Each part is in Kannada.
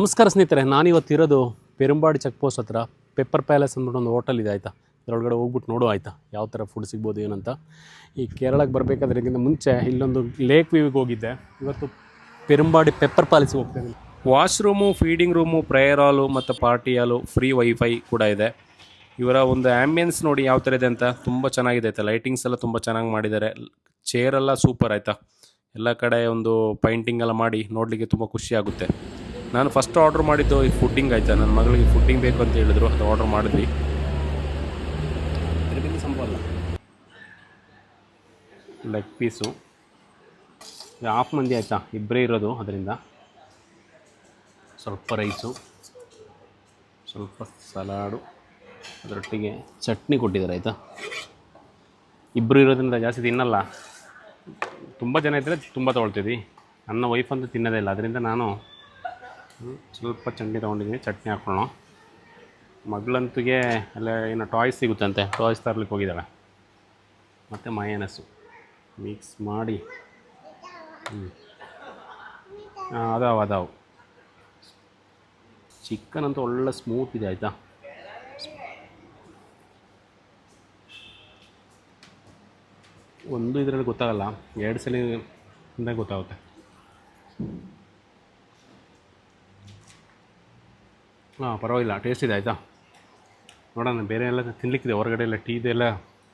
ನಮಸ್ಕಾರ ಸ್ನೇಹಿತರೆ, ನಾನಿವತ್ತಿರೋದು ಪೆರುಂಬಾಡಿ ಚೆಕ್ ಪೋಸ್ಟ್ ಹತ್ರ ಪೆಪ್ಪರ್ ಪ್ಯಾಲೇಸ್ ಅಂದ್ಬಿಟ್ಟು ಒಂದು ಹೋಟೆಲ್ ಇದೆ ಆಯಿತಾ. ಅದರೊಳಗಡೆ ಹೋಗ್ಬಿಟ್ಟು ನೋಡು ಆಯಿತಾ, ಯಾವ ಥರ ಫುಡ್ ಸಿಗ್ಬೋದು ಏನಂತ. ಈ ಕೇರಳಕ್ಕೆ ಬರಬೇಕಾದ್ರೆ ಇದಕ್ಕಿಂತ ಮುಂಚೆ ಇಲ್ಲೊಂದು ಲೇಕ್ ವ್ಯೂವಿಗೆ ಹೋಗಿದ್ದೆ. ಇವತ್ತು ಪೆರುಂಬಾಡಿ ಪೆಪ್ಪರ್ ಪ್ಯಾಲೇಸ್ಗೆ ಹೋಗ್ತೇನೆ. ವಾಶ್ರೂಮು, ಫೀಡಿಂಗ್ ರೂಮು, ಪ್ರೇಯರ್ ಹಾಲು ಮತ್ತು ಪಾರ್ಟಿ ಹಾಲು, ಫ್ರೀ ವೈಫೈ ಕೂಡ ಇದೆ. ಇವರ ಒಂದು ಆ್ಯಂಬಿಯನ್ಸ್ ನೋಡಿ ಯಾವ ಥರ ಇದೆ ಅಂತ, ತುಂಬ ಚೆನ್ನಾಗಿದೆ ಆಯಿತಾ. ಲೈಟಿಂಗ್ಸ್ ಎಲ್ಲ ತುಂಬ ಚೆನ್ನಾಗಿ ಮಾಡಿದ್ದಾರೆ. ಚೇರೆಲ್ಲ ಸೂಪರ್ ಆಯಿತಾ. ಎಲ್ಲ ಕಡೆ ಒಂದು ಪೈಂಟಿಂಗ್ ಎಲ್ಲ ಮಾಡಿ ನೋಡಲಿಕ್ಕೆ ತುಂಬ ಖುಷಿ ಆಗುತ್ತೆ. ನಾನು ಫಸ್ಟ್ ಆರ್ಡ್ರ್ ಮಾಡಿದ್ದು ಈ ಫುಡ್ಡಿಂಗ್ ಆಯಿತಾ. ನನ್ನ ಮಗಳಿಗೆ ಫುಡ್ಡಿಂಗ್ ಬೇಕು ಅಂತ ಹೇಳಿದ್ರು, ಅದು ಆರ್ಡ್ರ್ ಮಾಡಿದ್ವಿ. ಸಂಬಳ ಲೆಗ್ ಪೀಸು ಹಾಫ್ ಮಂದಿ ಆಯಿತಾ, ಇಬ್ಬರೇ ಇರೋದು. ಅದರಿಂದ ಸ್ವಲ್ಪ ರೈಸು, ಸ್ವಲ್ಪ ಸಲಾಡು, ಅದರೊಟ್ಟಿಗೆ ಚಟ್ನಿ ಕೊಟ್ಟಿದ್ದಾರೆ ಆಯಿತಾ. ಇಬ್ಬರು ಇರೋದ್ರಿಂದ ಜಾಸ್ತಿ ತಿನ್ನಲ್ಲ. ತುಂಬ ಜನ ಇದ್ದರೆ ತುಂಬ ತೊಗೊಳ್ತಿದ್ವಿ. ನನ್ನ ವೈಫ್ ಅಂತೂ ತಿನ್ನೋದೇ ಇಲ್ಲ. ಅದರಿಂದ ನಾನು ಸ್ವಲ್ಪ ಚಟ್ನಿ ತೊಗೊಂಡಿದ್ದೀನಿ, ಚಟ್ನಿ ಹಾಕ್ಕೊಳ್ಳೋಣ. ಮಗಳಂತುಗೆ ಅಲ್ಲ ಏನೋ ಟಾಯ್ಸ್ ಸಿಗುತ್ತಂತೆ, ಟಾಯ್ಸ್ ತರ್ಲಿಕ್ಕೆ ಹೋಗಿದ್ದಾಳೆ. ಮತ್ತು ಮಯನಸ್ಸು ಮಿಕ್ಸ್ ಮಾಡಿ ಅದಾವು. ಚಿಕನ್ ಅಂತೂ ಒಳ್ಳೆ ಸ್ಮೂತ್ ಇದೆ ಆಯಿತಾ. ಒಂದು ಇದರಲ್ಲಿ ಗೊತ್ತಾಗಲ್ಲ, ಎರಡು ಸಲ ಇಂದ ಗೊತ್ತಾಗುತ್ತೆ. ಪರವಾಗಿಲ್ಲ, ಟೇಸ್ಟ್ ಇದೆ ಆಯಿತಾ. ನೋಡೋಣ, ಬೇರೆ ಎಲ್ಲ ತಿನ್ನಲಿಕ್ಕಿದೆ ಹೊರಗಡೆ ಎಲ್ಲ, ಟೀದೆಲ್ಲ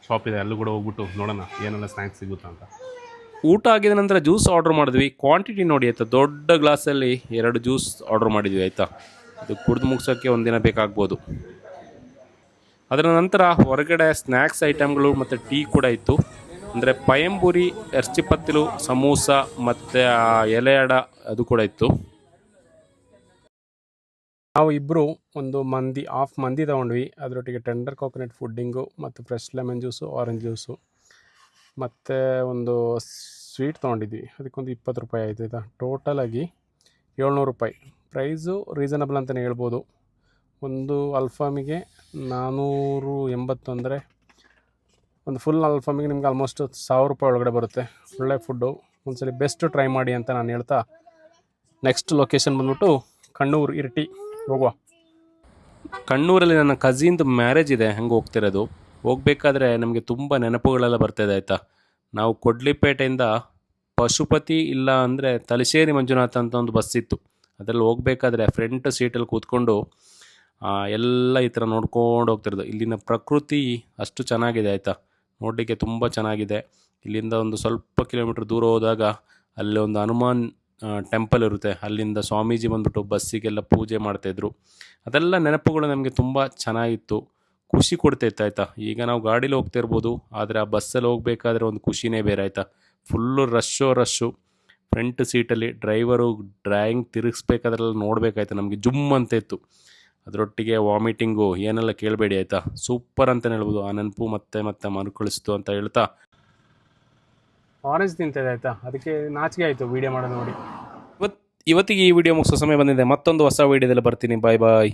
ಶಾಪ್ ಇದೆ, ಅಲ್ಲೂ ಕೂಡ ಹೋಗ್ಬಿಟ್ಟು ನೋಡೋಣ ಏನೆಲ್ಲ ಸ್ನ್ಯಾಕ್ಸ್ ಸಿಗುತ್ತಾ ಅಂತ. ಊಟ ಆಗಿದ ನಂತರ ಜ್ಯೂಸ್ ಆರ್ಡ್ರ್ ಮಾಡಿದ್ವಿ. ಕ್ವಾಂಟಿಟಿ ನೋಡಿ ಆಯಿತಾ, ದೊಡ್ಡ ಗ್ಲಾಸಲ್ಲಿ 2 ಜ್ಯೂಸ್ ಆರ್ಡ್ರ್ ಮಾಡಿದ್ವಿ ಆಯಿತಾ. ಇದು ಕುಡಿದು ಮುಗಿಸೋಕ್ಕೆ ಒಂದಿನ ಬೇಕಾಗ್ಬೋದು. ಅದರ ನಂತರ ಹೊರಗಡೆ ಸ್ನ್ಯಾಕ್ಸ್ ಐಟಮ್ಗಳು ಮತ್ತು ಟೀ ಕೂಡ ಇತ್ತು. ಅಂದರೆ ಪಯಂಬುರಿ, ಎರ್ಚಿಪತ್ತಲು, ಸಮೋಸ ಮತ್ತು ಎಲೆ ಅಡ ಅದು ಕೂಡ ಇತ್ತು. ನಾವು ಇಬ್ಬರು ಒಂದು ಹಾಫ್ ಮಂದಿ ತೊಗೊಂಡ್ವಿ. ಅದರೊಟ್ಟಿಗೆ ಟೆಂಡರ್ ಕೋಕೋನಟ್ ಫುಡ್ಡಿಂಗು ಮತ್ತು fresh lemon juice, orange juice ಮತ್ತು ಒಂದು ಸ್ವೀಟ್ ತೊಗೊಂಡಿದ್ವಿ. ಅದಕ್ಕೊಂದು 20 ರೂಪಾಯಿ ಆಯಿತು ಆಯಿತಾ. ಟೋಟಲಾಗಿ 700 ರೂಪಾಯಿ. ಪ್ರೈಸು ರೀಸನಬಲ್ ಅಂತಲೇ ಹೇಳ್ಬೋದು. ಒಂದು ಅಲ್ಫಾಮಿಗೆ 480 ಅಂದರೆ ಒಂದು ಫುಲ್ ಅಲ್ಫಾಮಿಗೆ ನಿಮ್ಗೆ ಆಲ್ಮೋಸ್ಟ್ 1000 ರೂಪಾಯಿ ಒಳಗಡೆ ಬರುತ್ತೆ. ಒಳ್ಳೆ ಫುಡ್ಡು, ಒಂದ್ಸಲಿ ಬೆಸ್ಟ್ ಟ್ರೈ ಮಾಡಿ ಅಂತ ನಾನು ಹೇಳ್ತಾ, ನೆಕ್ಸ್ಟ್ ಲೊಕೇಶನ್ ಬಂದ್ಬಿಟ್ಟು ಕಣ್ಣೂರು ಇರಿಟಿ ಹೋಗುವ. ಕಣ್ಣೂರಲ್ಲಿ ನನ್ನ ಕಸಿನ್ದು ಮ್ಯಾರೇಜ್ ಇದೆ, ಹಂಗೆ ಹೋಗ್ತಿರೋದು. ಹೋಗಬೇಕಾದ್ರೆ ನಮಗೆ ತುಂಬ ನೆನಪುಗಳೆಲ್ಲ ಬರ್ತಾಯಿದೆ ಆಯಿತಾ. ನಾವು ಕೊಡ್ಲಿಪೇಟೆಯಿಂದ ಪಶುಪತಿ ಇಲ್ಲ ಅಂದರೆ ತಲಶೇರಿ ಮಂಜುನಾಥ ಅಂತ ಒಂದು ಬಸ್ ಇತ್ತು. ಅದರಲ್ಲಿ ಹೋಗಬೇಕಾದ್ರೆ ಫ್ರಂಟ್ ಸೀಟಲ್ಲಿ ಕೂತ್ಕೊಂಡು ಎಲ್ಲ ಈ ಥರ ನೋಡ್ಕೊಂಡು ಹೋಗ್ತಿರೋದು. ಇಲ್ಲಿನ ಪ್ರಕೃತಿ ಅಷ್ಟು ಚೆನ್ನಾಗಿದೆ ಆಯಿತಾ, ನೋಡಲಿಕ್ಕೆ ತುಂಬ ಚೆನ್ನಾಗಿದೆ. ಇಲ್ಲಿಂದ ಒಂದು ಸ್ವಲ್ಪ ಕಿಲೋಮೀಟ್ರ್ ದೂರ ಹೋದಾಗ ಅಲ್ಲಿ ಒಂದು ಹನುಮಾನ್ ಟೆಂಪಲ್ ಇರುತ್ತೆ. ಅಲ್ಲಿಂದ ಸ್ವಾಮೀಜಿ ಬಂದ್ಬಿಟ್ಟು ಬಸ್ಸಿಗೆಲ್ಲ ಪೂಜೆ ಮಾಡ್ತಾಯಿದ್ರು. ಅದೆಲ್ಲ ನೆನಪುಗಳು ನಮಗೆ ತುಂಬ ಚೆನ್ನಾಗಿತ್ತು, ಖುಷಿ ಕೊಡ್ತಾಯಿತ್ತು ಆಯಿತಾ. ಈಗ ನಾವು ಗಾಡೀಲಿ ಹೋಗ್ತಿರ್ಬೋದು, ಆದರೆ ಆ ಬಸ್ಸಲ್ಲಿ ಹೋಗಬೇಕಾದ್ರೆ ಒಂದು ಖುಷಿನೇ ಬೇರೆ ಆಯಿತಾ. Full rush. ಫ್ರಂಟ್ ಸೀಟಲ್ಲಿ ಡ್ರೈವರು ಡ್ರಾಯಿಂಗ್ ತಿರುಗಿಸ್ಬೇಕಾದ್ರೆಲ್ಲ ನೋಡಬೇಕಾಯ್ತು, ನಮಗೆ ಜುಮ್ ಅಂತ ಇತ್ತು. ಅದರೊಟ್ಟಿಗೆ ವಾಮಿಟಿಂಗು ಏನೆಲ್ಲ ಕೇಳಬೇಡಿ ಆಯಿತಾ. ಸೂಪರ್ ಅಂತಲೇ ಹೇಳ್ಬೋದು. ಆ ನೆನಪು ಮತ್ತೆ ಮರುಕಳಿಸ್ತು ಅಂತ ಹೇಳ್ತಾ ಆರೆಂಜ್ ತಿಂತಿದೆ ಆಯಿತಾ. ಅದಕ್ಕೆ ನಾಚಿಕೆ ಆಯಿತು ವೀಡಿಯೋ ಮಾಡೋದು ನೋಡಿ. ಇವತ್ತಿಗೆ ಈ ವಿಡಿಯೋ ಮುಗಿಸೋ ಸಮಯ ಬಂದಿದೆ. ಮತ್ತೊಂದು ಹೊಸ ವೀಡಿಯೋದಲ್ಲಿ ಬರ್ತೀನಿ. ಬಾಯ್.